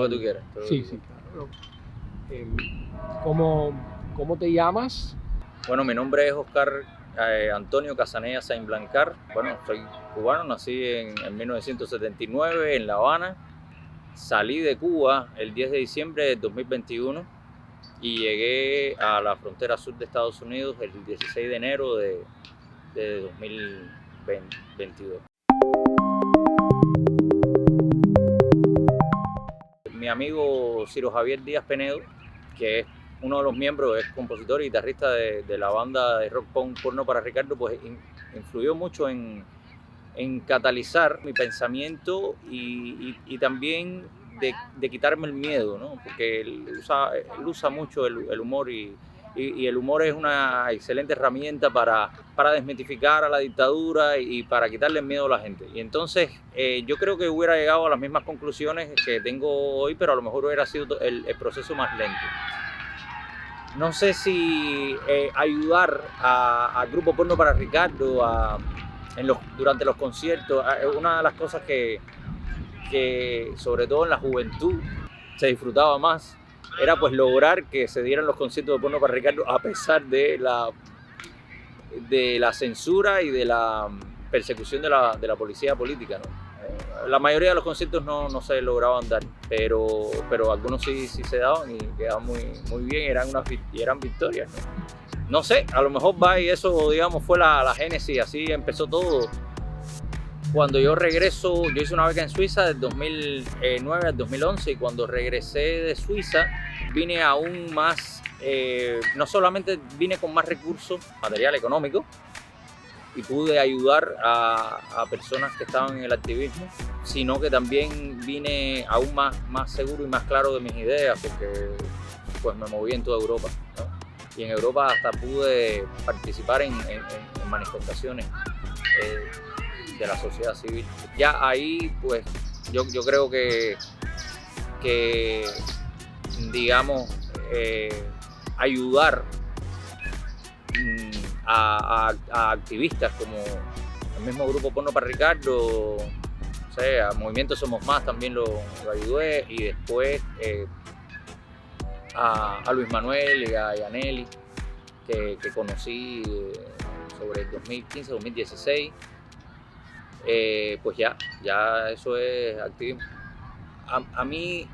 que tú quieras. Sí, sí, claro. ¿Cómo te llamas? Bueno, mi nombre es Oscar Antonio Casanella Sainblancar. Bueno, soy cubano, nací en 1979 en La Habana. Salí de Cuba el 10 de diciembre de 2021 y llegué a la frontera sur de Estados Unidos el 16 de enero de 2022. Mi amigo Ciro Javier Díaz Penedo, que es uno de los miembros, es compositor y guitarrista de la banda de rock punk Porno para Ricardo, pues influyó mucho en catalizar mi pensamiento y también de quitarme el miedo, ¿no? Porque él usa mucho el humor y el humor es una excelente herramienta para desmitificar a la dictadura y para quitarle el miedo a la gente. Y entonces yo creo que hubiera llegado a las mismas conclusiones que tengo hoy, pero a lo mejor hubiera sido el proceso más lento. No sé si ayudar al grupo Porno para Ricardo durante los conciertos, una de las cosas que sobre todo en la juventud se disfrutaba más era pues lograr que se dieran los conciertos de Porno para Ricardo a pesar de la censura y de la persecución de la policía política, ¿no? La mayoría de los conciertos no se lograban dar, pero algunos sí se daban y quedaban muy bien, eran victorias, ¿no? No sé, a lo mejor va y eso, digamos, fue la génesis, así empezó todo. Cuando yo regreso, yo hice una beca en Suiza del 2009 al 2011 y cuando regresé de Suiza vine aún más, no solamente vine con más recursos, material económico, y pude ayudar a personas que estaban en el activismo, sino que también vine aún más seguro y más claro de mis ideas, porque pues me moví en toda Europa, ¿no? Y en Europa hasta pude participar en manifestaciones de la sociedad civil. Ya ahí pues yo creo que digamos ayudar a activistas como el mismo grupo Porno para Ricardo, o sea, a Movimiento Somos Más también lo ayudé, y después a Luis Manuel y a Yaneli, que conocí sobre el 2015-2016, pues ya eso es activismo. A mí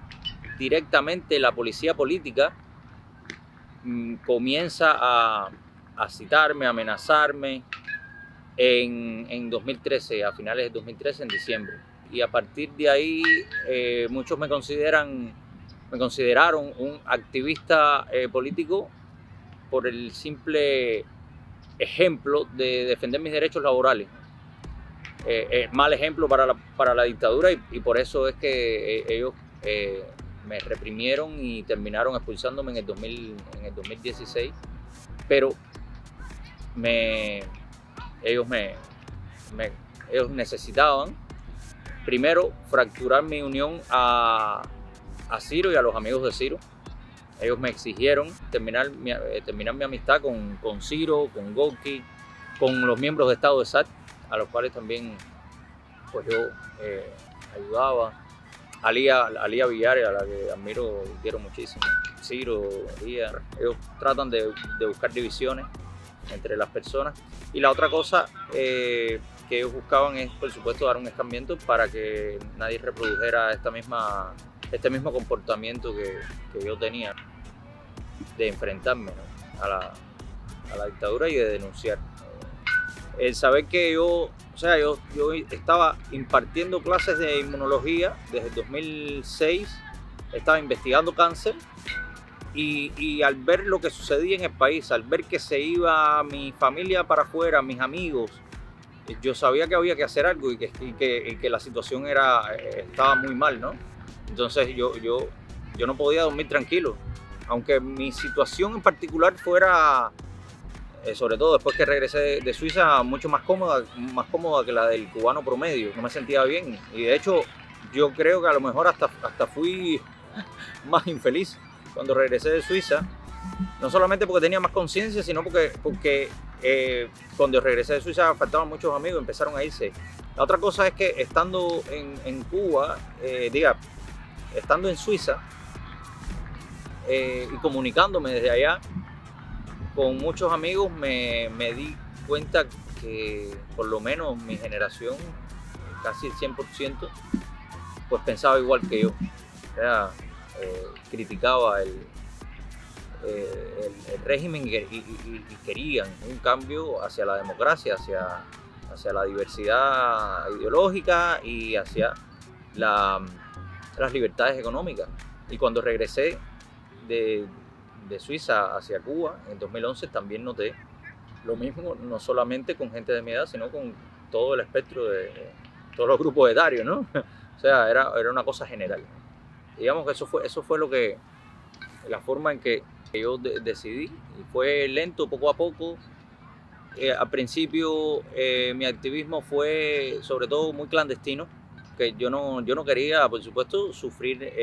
directamente la policía política comienza a citarme, a amenazarme en 2013, a finales de 2013, en diciembre. Y a partir de ahí muchos me consideraron un activista político por el simple ejemplo de defender mis derechos laborales. Mal ejemplo para la dictadura y por eso es que ellos me reprimieron y terminaron expulsándome en el 2016, pero ellos necesitaban primero fracturar mi unión a Ciro y a los amigos de Ciro. Ellos me exigieron terminar mi amistad con Ciro, con Gorky, con los miembros de Estado de SAT, a los cuales también pues yo ayudaba. Alía Villares, a la que admiro y quiero muchísimo. Ciro, Alía, ellos tratan de buscar divisiones entre las personas. Y la otra cosa que ellos buscaban es, por supuesto, dar un escarmiento para que nadie reprodujera este mismo comportamiento que yo tenía de enfrentarme, ¿no?, a la dictadura y de denunciar. El saber que yo estaba impartiendo clases de inmunología desde el 2006, estaba investigando cáncer y al ver lo que sucedía en el país, al ver que se iba mi familia para afuera, mis amigos, yo sabía que había que hacer algo y que la situación estaba muy mal, ¿no? Entonces yo no podía dormir tranquilo, aunque mi situación en particular fuera, sobre todo después que regresé de Suiza, mucho más cómoda que la del cubano promedio. No me sentía bien y de hecho yo creo que a lo mejor hasta fui más infeliz cuando regresé de Suiza, no solamente porque tenía más conciencia, sino porque cuando regresé de Suiza faltaban muchos amigos, empezaron a irse. La otra cosa es que estando en Cuba, estando en Suiza y comunicándome desde allá con muchos amigos, me di cuenta que por lo menos mi generación, casi el 100%, pues pensaba igual que yo. O sea, criticaba el régimen y querían un cambio hacia la democracia, hacia la diversidad ideológica y hacia las libertades económicas. Y cuando regresé de Suiza hacia Cuba en 2011 también noté lo mismo, no solamente con gente de mi edad, sino con todo el espectro de todos los grupos etarios, ¿no? O sea, era una cosa general. Digamos que eso fue la forma en que yo decidí, y fue lento, poco a poco. Al principio mi activismo fue sobre todo muy clandestino, que yo no quería, por supuesto, sufrir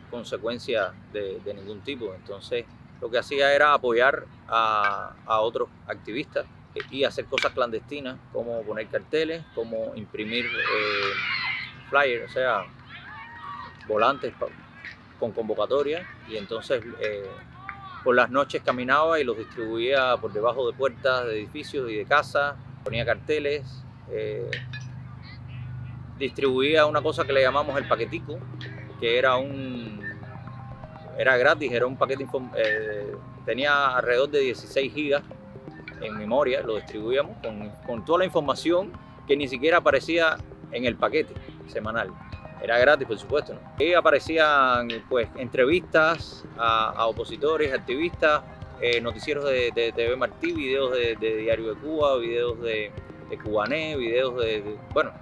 consecuencias de ningún tipo. Entonces lo que hacía era apoyar a otros activistas y hacer cosas clandestinas, como poner carteles, como imprimir flyers, o sea, volantes con convocatoria, y entonces por las noches caminaba y los distribuía por debajo de puertas de edificios y de casas, ponía carteles, distribuía una cosa que le llamamos el paquetico, que era gratis, era un paquete, tenía alrededor de 16 gigas en memoria, lo distribuíamos con toda la información que ni siquiera aparecía en el paquete semanal. Era gratis, por supuesto, ¿no? Y aparecían pues entrevistas a opositores, activistas, noticieros de TV Martí, videos de Diario de Cuba, videos de Cubané, videos bueno,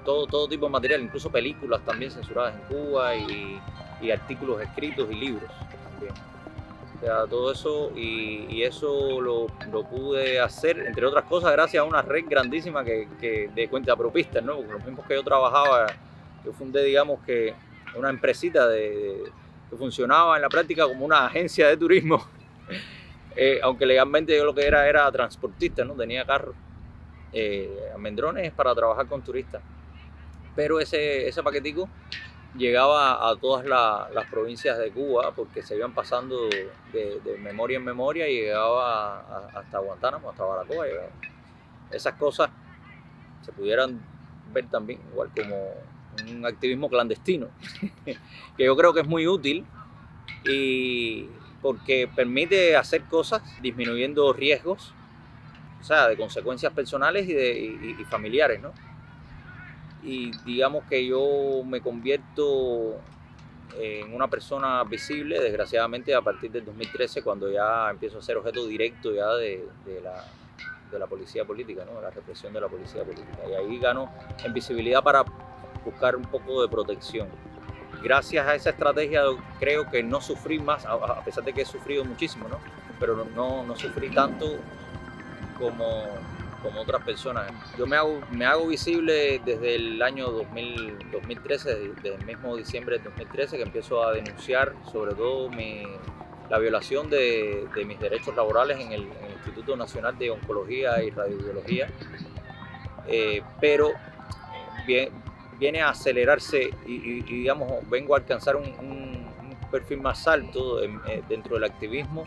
todo tipo de material, incluso películas también censuradas en Cuba y artículos escritos y libros también. O sea, todo eso, y eso lo pude hacer, entre otras cosas, gracias a una red grandísima de cuentapropistas, ¿no? Porque los mismos que yo trabajaba, yo fundé, digamos, que una empresita que funcionaba en la práctica como una agencia de turismo, aunque legalmente yo lo que era transportista, ¿no? Tenía carros, almendrones para trabajar con turistas. Pero ese paquetico llegaba a todas las provincias de Cuba, porque se iban pasando de memoria en memoria, y llegaba hasta Guantánamo, hasta Baracoa. Esas cosas se pudieran ver también igual como un activismo clandestino, que yo creo que es muy útil, y porque permite hacer cosas disminuyendo riesgos, o sea, de consecuencias personales y familiares, ¿no? Y digamos que yo me convierto en una persona visible, desgraciadamente, a partir del 2013, cuando ya empiezo a ser objeto directo ya de la policía política, ¿no? De la represión de la policía política. Y ahí gano en visibilidad para buscar un poco de protección. Gracias a esa estrategia creo que no sufrí más, a pesar de que he sufrido muchísimo, ¿no? Pero no sufrí tanto como otras personas. Yo me hago visible desde el año 2013, desde el mismo diciembre del 2013, que empiezo a denunciar sobre todo la violación de mis derechos laborales en el Instituto Nacional de Oncología y Radiobiología, pero viene a acelerarse y digamos, vengo a alcanzar un perfil más alto dentro del activismo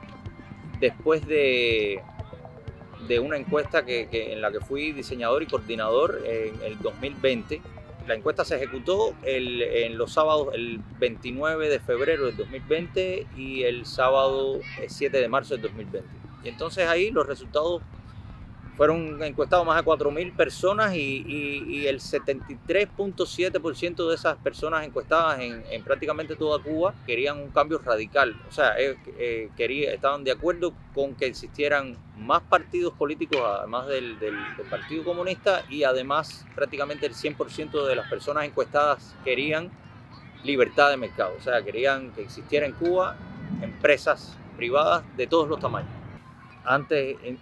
después de una encuesta en la que fui diseñador y coordinador en el 2020. La encuesta se ejecutó en los sábados, el 29 de febrero del 2020 y el sábado 7 de marzo del 2020. Y entonces ahí los resultados fueron encuestados más de 4.000 personas y el 73.7% de esas personas encuestadas en prácticamente toda Cuba querían un cambio radical. O sea, estaban de acuerdo con que existieran más partidos políticos, además del Partido Comunista, y además prácticamente el 100% de las personas encuestadas querían libertad de mercado. O sea, querían que existiera en Cuba empresas privadas de todos los tamaños. Antes de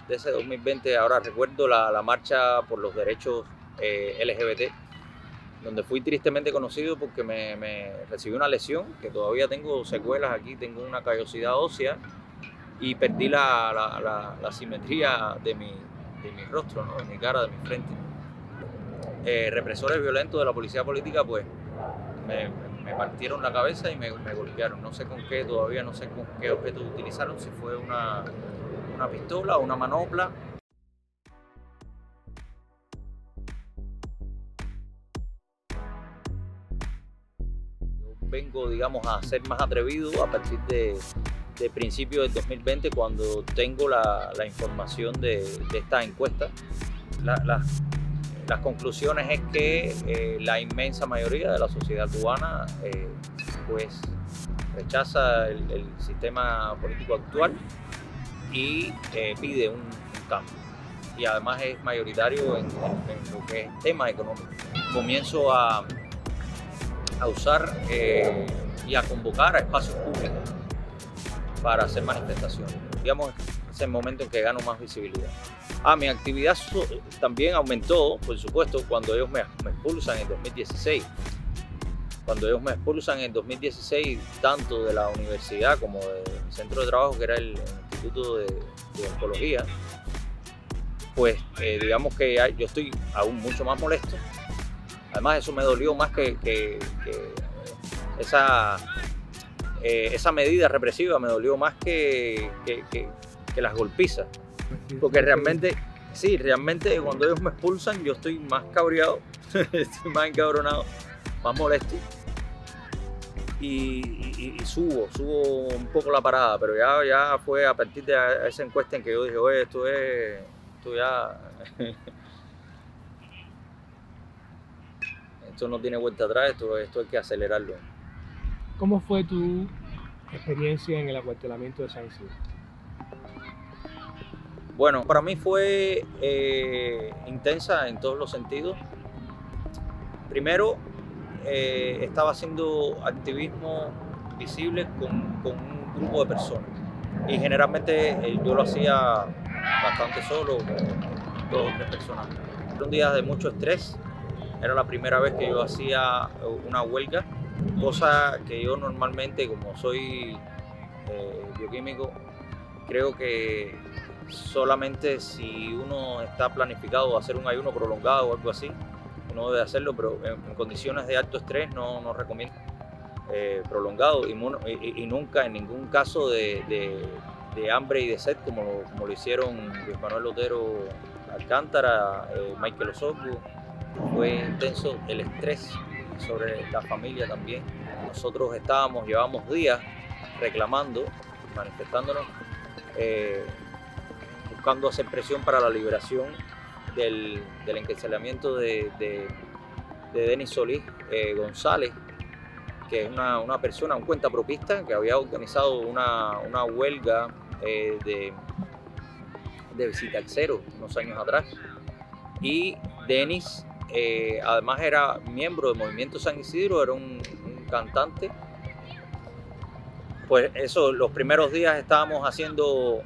ese 2020, ahora recuerdo la marcha por los derechos LGBT, donde fui tristemente conocido porque me recibí una lesión, que todavía tengo secuelas aquí, tengo una callosidad ósea y perdí la simetría de mi rostro, ¿no? De mi cara, de mi frente. represores violentos de la policía política, pues me partieron la cabeza y me golpearon. No sé con qué, todavía no sé con qué objeto utilizaron, si fue una pistola o una manopla. Yo vengo, digamos, a ser más atrevido a partir de principios del 2020, cuando tengo la información de esta encuesta. Las conclusiones es que la inmensa mayoría de la sociedad cubana pues rechaza el sistema político actual y pide un cambio. Y además es mayoritario en lo que es tema económico. Comienzo a usar y a convocar a espacios públicos para hacer manifestaciones. Digamos, es el momento en que gano más visibilidad. Mi actividad también aumentó, por supuesto, cuando ellos me expulsan en 2016. Cuando ellos me expulsan en 2016, tanto de la universidad como del centro de trabajo, que era el Instituto de Oncología, pues digamos que yo estoy aún mucho más molesto. Además, eso me dolió más que esa medida represiva, me dolió más que las golpizas. Porque realmente cuando ellos me expulsan, yo estoy más cabreado, estoy más encabronado, más molesto. Y subo un poco la parada, pero ya fue a partir de esa encuesta en que yo dije, oye, esto ya esto no tiene vuelta atrás, esto hay que acelerarlo. ¿Cómo fue tu experiencia en el acuartelamiento de San Isidro? Bueno, para mí fue intensa en todos los sentidos. Primero, estaba haciendo activismo visible con un grupo de personas. Y generalmente yo lo hacía bastante solo, con 2 o 3 personas. Fueron días de mucho estrés. Era la primera vez que yo hacía una huelga, cosa que yo normalmente, como soy bioquímico, creo que solamente si uno está planificado hacer un ayuno prolongado o algo así, uno debe hacerlo, pero en condiciones de alto estrés no recomiendo prolongado y nunca en ningún caso de hambre y de sed como lo hicieron Luis Manuel Otero Alcántara, Michael Osorbo. Fue intenso el estrés sobre la familia también. Nosotros llevamos días reclamando, manifestándonos, buscando hacer presión para la liberación del encarcelamiento de Denis Solís González, que es una persona, un cuentapropista que había organizado una huelga de visitaxeros unos años atrás. Y Denis además era miembro del Movimiento San Isidro, era un cantante. Pues eso, los primeros días estábamos haciendo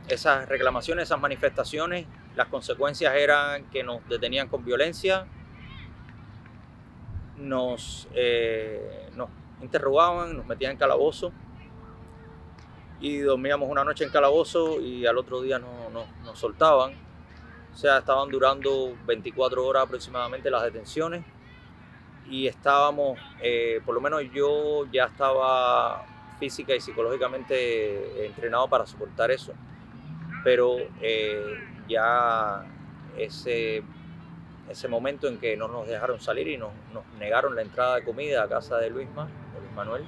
esas reclamaciones, esas manifestaciones. Las consecuencias eran que nos detenían con violencia, nos interrogaban, nos metían en calabozo y dormíamos una noche en calabozo y al otro día nos soltaban. O sea, estaban durando 24 horas aproximadamente las detenciones y estábamos, por lo menos yo ya estaba física y psicológicamente entrenado para soportar eso, pero ya ese momento en que no nos dejaron salir y nos negaron la entrada de comida a casa de Luis Manuel,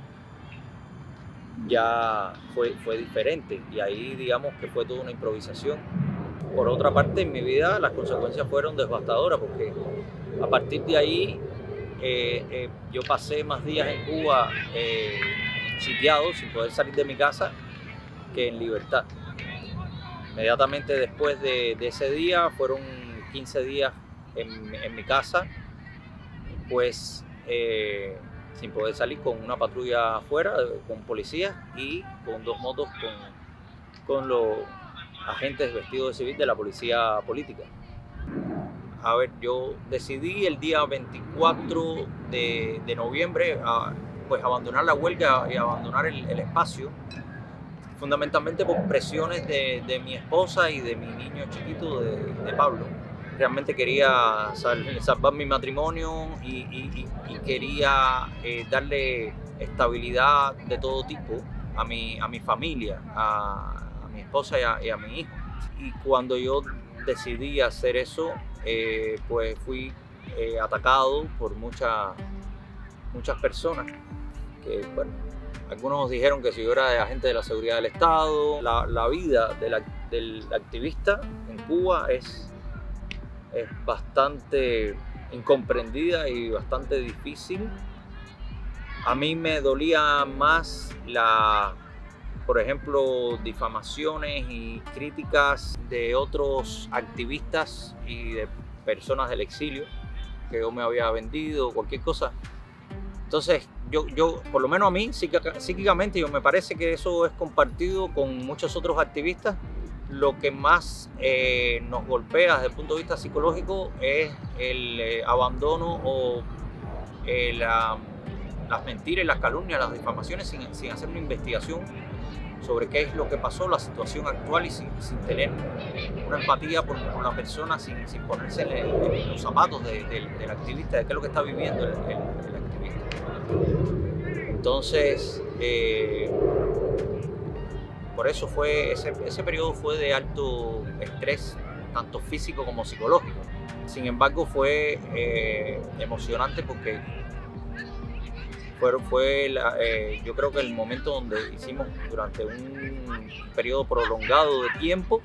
ya fue diferente y ahí digamos que fue toda una improvisación. Por otra parte, en mi vida las consecuencias fueron devastadoras porque a partir de ahí yo pasé más días en Cuba sitiado, sin poder salir de mi casa, que en libertad. Inmediatamente después de ese día, fueron 15 días en mi casa, pues sin poder salir, con una patrulla afuera, con policías y con 2 motos con los agentes vestidos de civil de la policía política. A ver, yo decidí el día 24 de noviembre pues abandonar la huelga y abandonar el espacio, fundamentalmente por presiones de mi esposa y de mi niño chiquito, de Pablo, realmente quería salvar mi matrimonio y quería darle estabilidad de todo tipo a mi familia, a mi esposa y a mi hijo. Y cuando yo decidí hacer eso, pues fui atacado por muchas personas que, bueno, algunos dijeron que si yo era agente de la seguridad del Estado. La vida del activista en Cuba es bastante incomprendida y bastante difícil. A mí me dolía más por ejemplo, difamaciones y críticas de otros activistas y de personas del exilio, que yo me había vendido, cualquier cosa. Entonces, yo por lo menos a mí, psíquicamente, me parece que eso es compartido con muchos otros activistas. Lo que más nos golpea desde el punto de vista psicológico es el abandono o las mentiras, las calumnias, las difamaciones sin hacer una investigación sobre qué es lo que pasó, la situación actual y sin tener una empatía por la persona, sin ponerse en los zapatos del activista, de qué es lo que está viviendo el activista. Entonces, por eso ese periodo fue de alto estrés, tanto físico como psicológico. Sin embargo, fue emocionante porque yo creo que el momento donde hicimos durante un periodo prolongado de tiempo,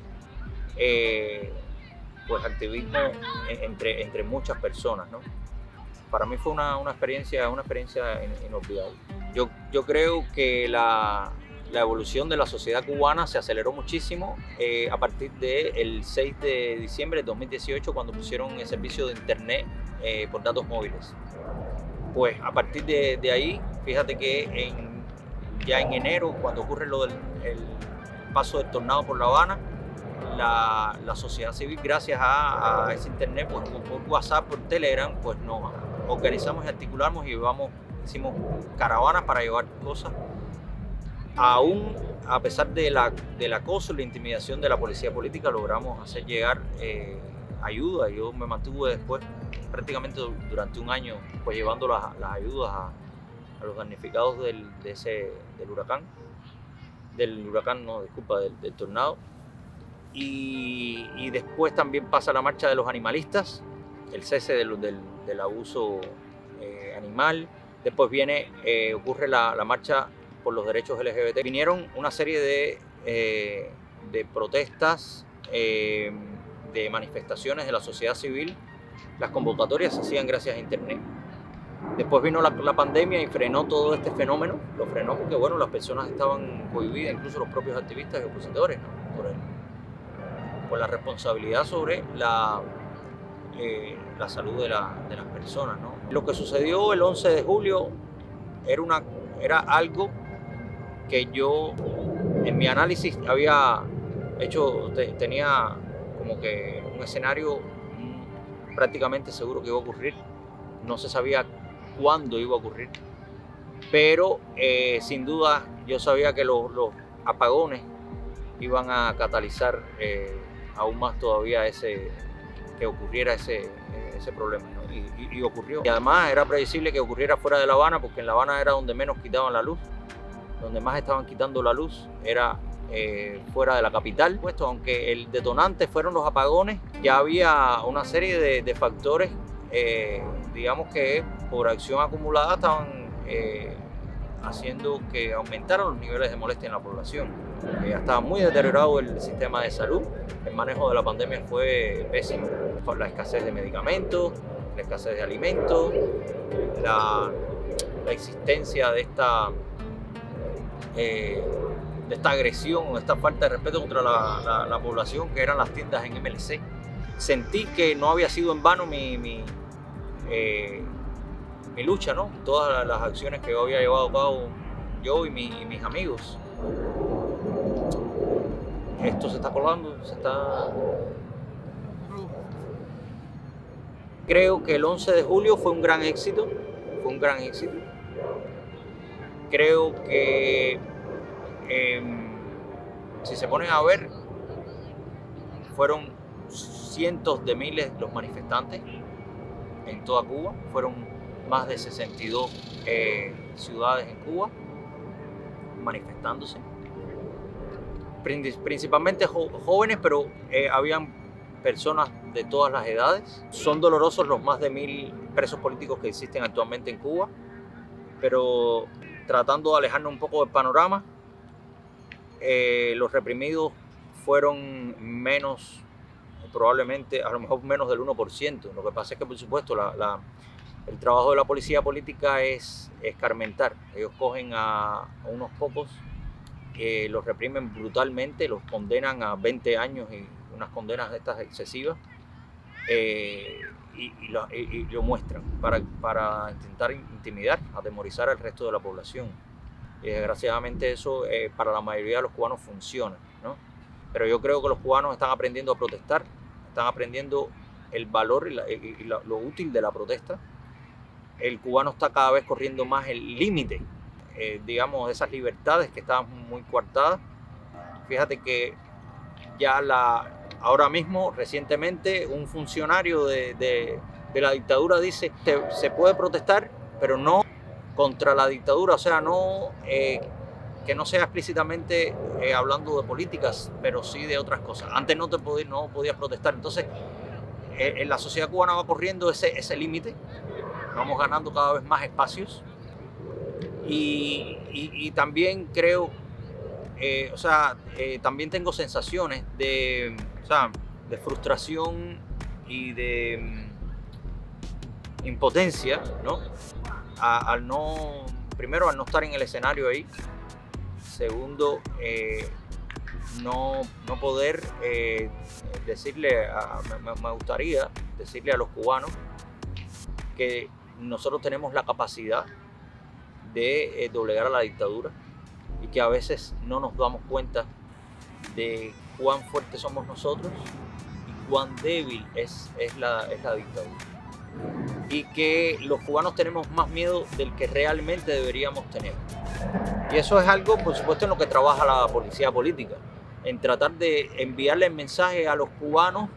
pues activismo entre muchas personas, ¿no? Para mí fue una experiencia inolvidable. Yo creo que la evolución de la sociedad cubana se aceleró muchísimo a partir del 6 de diciembre de 2018, cuando pusieron el servicio de internet por datos móviles. Pues a partir de ahí, fíjate que ya en enero, cuando ocurre lo del paso del tornado por La Habana, la sociedad civil, gracias a ese internet, pues por WhatsApp, por Telegram, pues nos organizamos y articulamos y hicimos caravanas para llevar cosas. Aún a pesar del acoso y la intimidación de la policía política, logramos hacer llegar ayuda. Yo me mantuve después prácticamente durante un año pues llevando las ayudas a los damnificados del tornado. Y después también pasa la marcha de los animalistas, el cese del abuso animal. Después ocurre la marcha por los derechos LGBT. Vinieron una serie de protestas, de manifestaciones de la sociedad civil. Las convocatorias se hacían gracias a internet. Después vino la pandemia y frenó todo este fenómeno. Lo frenó porque, bueno, las personas estaban cohibidas, incluso los propios activistas y opositores, ¿no? por la responsabilidad sobre la salud de las personas, ¿no? Lo que sucedió el 11 de julio era algo que yo en mi análisis había hecho, tenía como que un escenario prácticamente seguro que iba a ocurrir. No se sabía cuándo iba a ocurrir, pero sin duda yo sabía que los apagones iban a catalizar aún más todavía que ocurriera ese problema, ¿no? Y ocurrió. Y además era previsible que ocurriera fuera de La Habana, porque en La Habana era donde menos quitaban la luz. Donde más estaban quitando la luz era fuera de la capital. Puesto, aunque el detonante fueron los apagones, ya había una serie de factores, digamos que por acción acumulada estaban haciendo que aumentaran los niveles de molestia en la población. Ya estaba muy deteriorado el sistema de salud, el manejo de la pandemia fue pésimo, la escasez de medicamentos, la escasez de alimentos, la existencia de esta agresión, esta falta de respeto contra la población, que eran las tiendas en MLC. Sentí que no había sido en vano mi lucha, ¿no? Todas las acciones que yo había llevado a cabo yo y mis amigos. Esto se está colando, Creo que el 11 de julio fue un gran éxito, Creo que si se ponen a ver, fueron cientos de miles los manifestantes en toda Cuba. Fueron más de 62 ciudades en Cuba manifestándose. Principalmente jóvenes, pero habían personas de todas las edades. Son dolorosos los más de 1000 presos políticos que existen actualmente en Cuba, pero tratando de alejarnos un poco del panorama, los reprimidos fueron menos, probablemente, a lo mejor menos del 1%. Lo que pasa es que, por supuesto, el trabajo de la policía política es escarmentar. Ellos cogen a unos pocos, los reprimen brutalmente, los condenan a 20 años y unas condenas de estas excesivas, y lo muestran para intentar intimidar, atemorizar al resto de la población. Y desgraciadamente eso para la mayoría de los cubanos funciona, ¿no? Pero yo creo que los cubanos están aprendiendo a protestar, están aprendiendo el valor y lo útil de la protesta. El cubano está cada vez corriendo más el límite, digamos, de esas libertades que estaban muy coartadas. Fíjate que ya ahora mismo, recientemente, un funcionario de la dictadura dice que se puede protestar, pero no contra la dictadura, o sea, no, que no sea explícitamente hablando de políticas, pero sí de otras cosas. Antes no podías protestar. Entonces, en la sociedad cubana va corriendo ese límite, vamos ganando cada vez más espacios, y también creo, también tengo sensaciones de frustración y de impotencia, ¿no? Primero, al no estar en el escenario ahí. Segundo, no poder decirle, me gustaría decirle a los cubanos que nosotros tenemos la capacidad de doblegar a la dictadura, y que a veces no nos damos cuenta de cuán fuertes somos nosotros y cuán débil es la dictadura. Y que los cubanos tenemos más miedo del que realmente deberíamos tener. Y eso es algo, por supuesto, en lo que trabaja la policía política, en tratar de enviarle el mensaje a los cubanos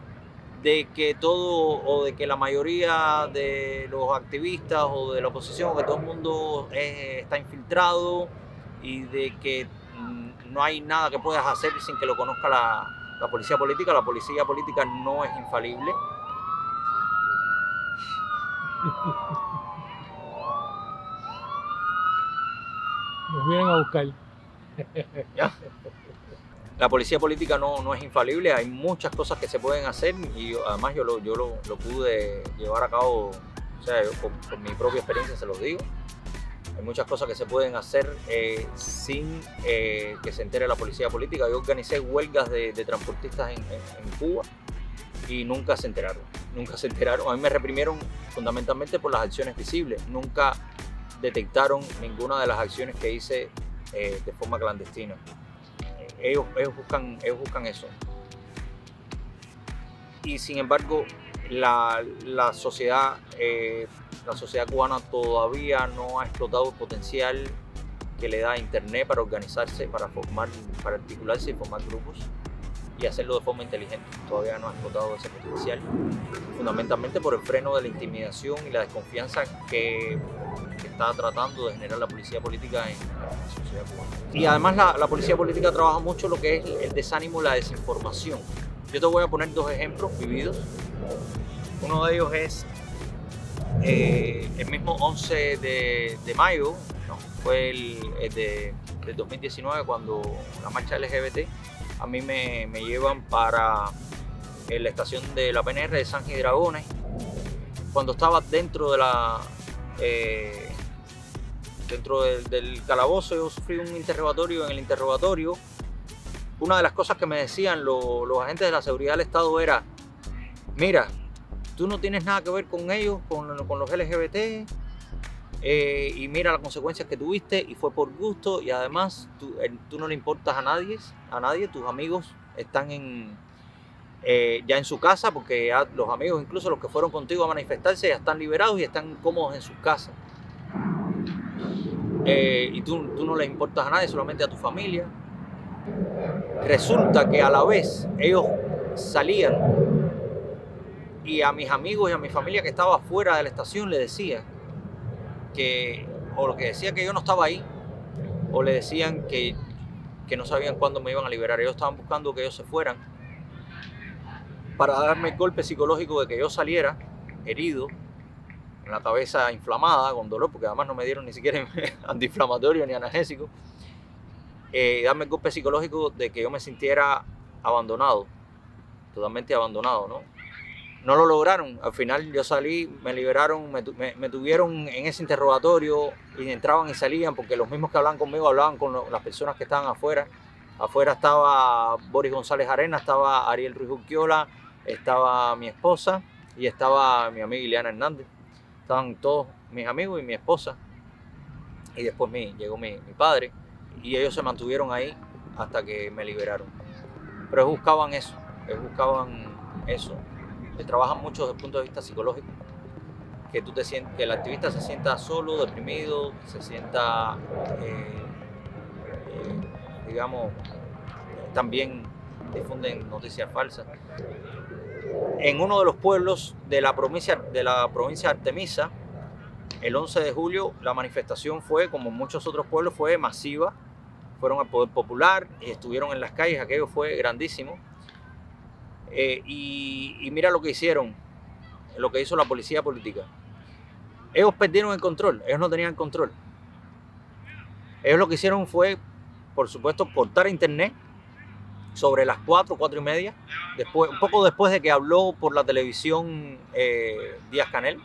de que de que la mayoría de los activistas o de la oposición, o que todo el mundo está infiltrado, y de que no hay nada que puedas hacer sin que lo conozca la policía política. La policía política no es infalible. Nos vienen a buscar. ¿Ya? La policía política no es infalible, hay muchas cosas que se pueden hacer, y además yo lo pude llevar a cabo, o sea, yo por mi propia experiencia se los digo. Hay muchas cosas que se pueden hacer sin que se entere la policía política. Yo organicé huelgas de transportistas en Cuba y nunca se enteraron. A mí me reprimieron fundamentalmente por las acciones visibles. Nunca detectaron ninguna de las acciones que hice de forma clandestina. Ellos buscan eso. Y sin embargo, la sociedad cubana todavía no ha explotado el potencial que le da Internet para organizarse, para articularse y formar grupos, y hacerlo de forma inteligente. Todavía no ha explotado ese potencial, fundamentalmente por el freno de la intimidación y la desconfianza que está tratando de generar la policía política en la sociedad cubana. Y además la policía política trabaja mucho lo que es el desánimo y la desinformación. Yo te voy a poner 2 ejemplos vividos. Uno de ellos es el mismo 11 de mayo, ¿no? Fue del 2019, cuando la marcha LGBT. A mí me llevan para la estación de la PNR de San Gidragones. Cuando estaba dentro del calabozo, yo sufrí un interrogatorio. En el interrogatorio, una de las cosas que me decían los agentes de la seguridad del Estado era: mira, tú no tienes nada que ver con ellos, con los LGBT, y mira las consecuencias que tuviste, y fue por gusto, y además tú no le importas a nadie, tus amigos están ya en su casa, porque ya los amigos, incluso los que fueron contigo a manifestarse, ya están liberados y están cómodos en sus casas. Y tú no les importas a nadie, solamente a tu familia. Resulta que a la vez ellos salían Y a mis amigos y a mi familia que estaba fuera de la estación le decía o lo que decía que yo no estaba ahí, o le decían que no sabían cuándo me iban a liberar. Ellos estaban buscando que ellos se fueran para darme el golpe psicológico de que yo saliera herido, con la cabeza inflamada, con dolor, porque además no me dieron ni siquiera antiinflamatorio ni analgésico. Darme el golpe psicológico de que yo me sintiera abandonado, totalmente abandonado, ¿no? No lo lograron. Al final yo salí, me liberaron, me tuvieron en ese interrogatorio y entraban y salían porque los mismos que hablaban conmigo hablaban con las personas que estaban afuera. Afuera estaba Boris González Arenas, estaba Ariel Ruiz Urquiola, estaba mi esposa y estaba mi amiga Ileana Hernández. Estaban todos mis amigos y mi esposa. Y después llegó mi padre y ellos se mantuvieron ahí hasta que me liberaron. Pero ellos buscaban eso. Trabajan mucho desde el punto de vista psicológico, que el activista se sienta solo, deprimido, se sienta, digamos, también difunden noticias falsas. En uno de los pueblos de la provincia de Artemisa, el 11 de julio, la manifestación fue, como muchos otros pueblos, fue masiva. Fueron al Poder Popular y estuvieron en las calles, aquello fue grandísimo. Y mira lo que hicieron, lo que hizo la policía política. Ellos perdieron el control, ellos no tenían control. Ellos lo que hicieron fue, por supuesto, cortar internet sobre las 4:30, un poco después de que habló por la televisión Díaz-Canel,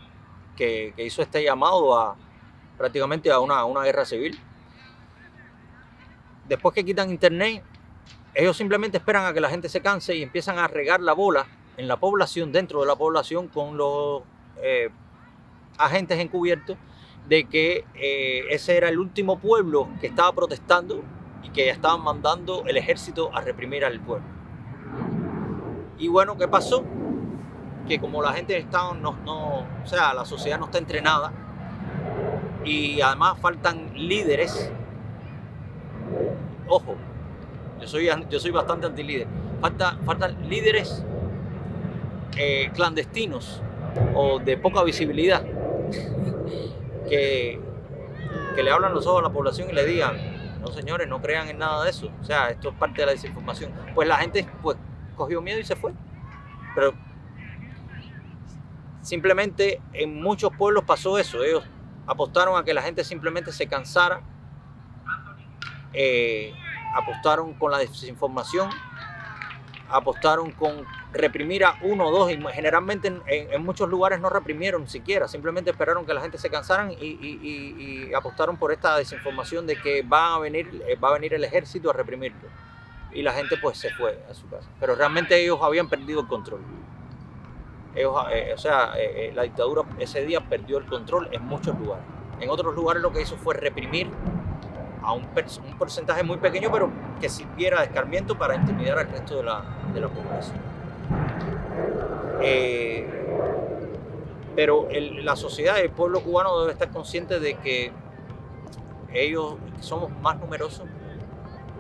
que hizo este llamado prácticamente a una guerra civil. Después que quitan internet, ellos simplemente esperan a que la gente se canse y empiezan a regar la bola en la población, dentro de la población, con los agentes encubiertos de que ese era el último pueblo que estaba protestando y que estaban mandando el ejército a reprimir al pueblo. Y bueno, ¿qué pasó? Que como la gente la sociedad no está entrenada y además faltan líderes. Ojo, yo soy bastante antilíder. Faltan líderes clandestinos o de poca visibilidad que le hablan los ojos a la población y le digan: no señores, no crean en nada de eso. O sea, esto es parte de la desinformación. Pues la gente cogió miedo y se fue. Pero simplemente en muchos pueblos pasó eso. Ellos apostaron a que la gente simplemente se cansara. Apostaron con la desinformación, apostaron con reprimir a uno o dos, y generalmente en muchos lugares no reprimieron siquiera, simplemente esperaron que la gente se cansaran y apostaron por esta desinformación de que va a venir el ejército a reprimirlo. Y la gente pues se fue a su casa. Pero realmente ellos habían perdido el control. La dictadura ese día perdió el control en muchos lugares. En otros lugares lo que hizo fue reprimir a un porcentaje muy pequeño, pero que sirviera de escarmiento para intimidar al resto de la población. Pero la sociedad, el pueblo cubano debe estar consciente de que ellos somos más numerosos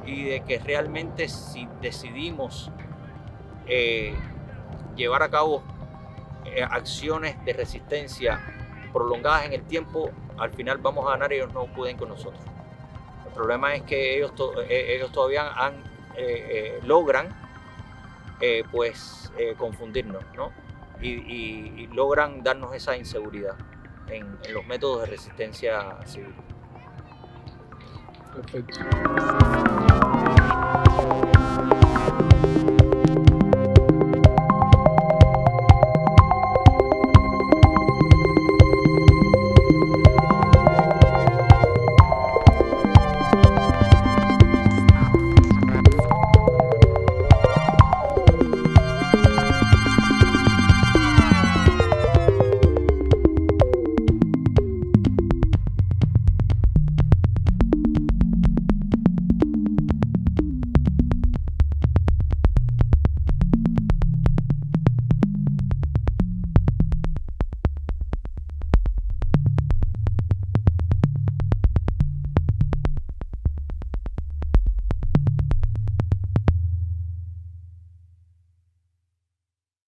y de que realmente si decidimos llevar a cabo acciones de resistencia prolongadas en el tiempo, al final vamos a ganar y ellos no pueden con nosotros. El problema es que ellos todavía logran confundirnos, ¿no? Y logran darnos esa inseguridad en los métodos de resistencia civil. Perfecto.